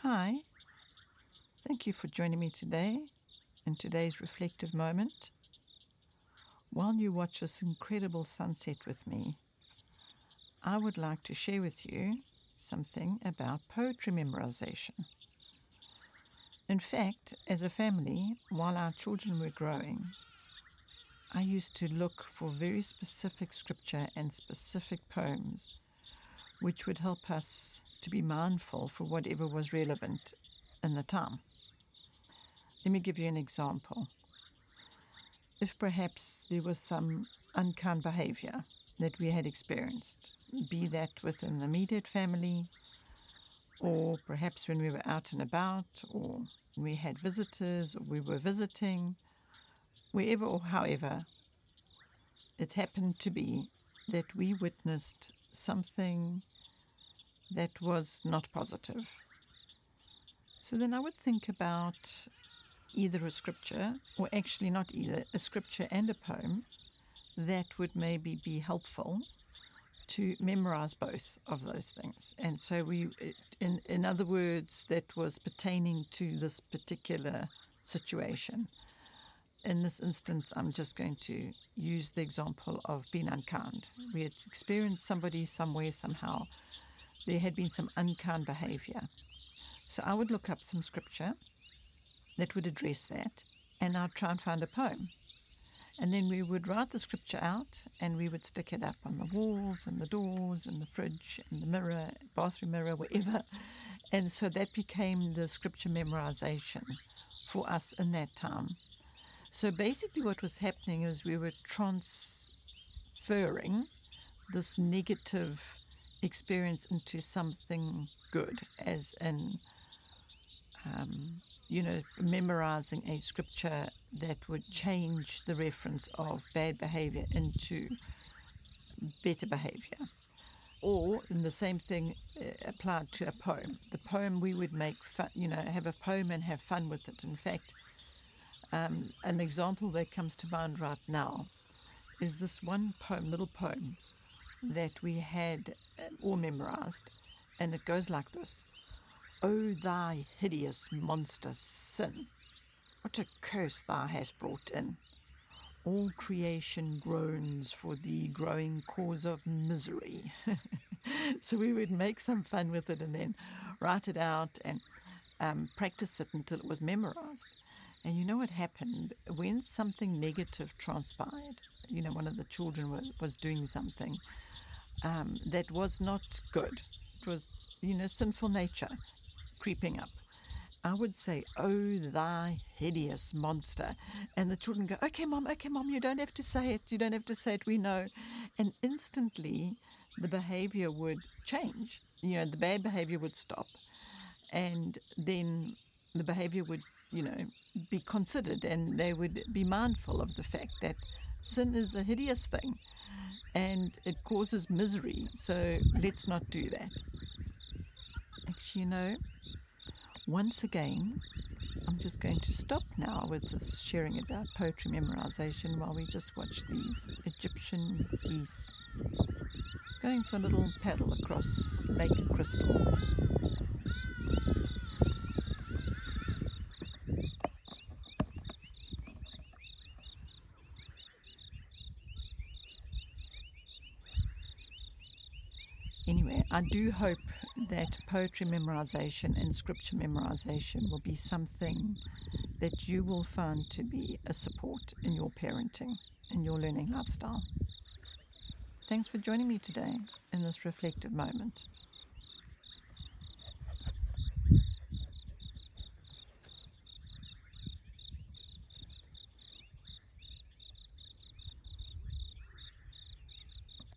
Hi, thank you for joining me today in today's reflective moment. While you watch this incredible sunset with me, I would like to share with you something about poetry memorization. In fact, as a family, while our children were growing, I used to look for very specific scripture and specific poems which would help us to be mindful for whatever was relevant in the time. Let me give you an example. If perhaps there was some unkind behavior that we had experienced, be that within the immediate family, or perhaps when we were out and about, or we had visitors, or we were visiting, wherever or however, it happened to be that we witnessed something that was not positive. So then I would think about either a scripture, or actually not either, a scripture and a poem that would maybe be helpful to memorize both of those things. And so in other words, that was pertaining to this particular situation. In this instance, I'm just going to use the example of being unkind. We had experienced somebody somewhere, somehow. There had been some unkind behavior. So I would look up some scripture that would address that, and I'd try and find a poem. And then we would write the scripture out, and we would stick it up on the walls and the doors and the fridge and the mirror, bathroom mirror, wherever. And so that became the scripture memorization for us in that time. So basically what was happening is we were transferring this negative experience into something good, as in memorizing a scripture that would change the reference of bad behavior into better behavior. Or, in the same thing applied to a poem. The poem we would make fun, have a poem and have fun with it. In fact, an example that comes to mind right now is this one poem, little poem, that we had all memorized, and it goes like this. O thy hideous monster sin, what a curse thou hast brought in. All creation groans for thee, growing cause of misery. So we would make some fun with it and then write it out and practice it until it was memorized. And you know what happened? When something negative transpired, one of the children was doing something that was not good. It was, sinful nature creeping up. I would say, oh, thy hideous monster. And the children go, okay, mom, you don't have to say it, we know. And instantly the behavior would change. The bad behavior would stop. And then the behavior would, be considered, and they would be mindful of the fact that sin is a hideous thing and it causes misery. So let's not do that. Actually, once again, I'm just going to stop now with this sharing about poetry memorization while we just watch these Egyptian geese going for a little paddle across Lake Crystal. Anyway, I do hope that poetry memorization and scripture memorization will be something that you will find to be a support in your parenting, in your learning lifestyle. Thanks for joining me today in this reflective moment.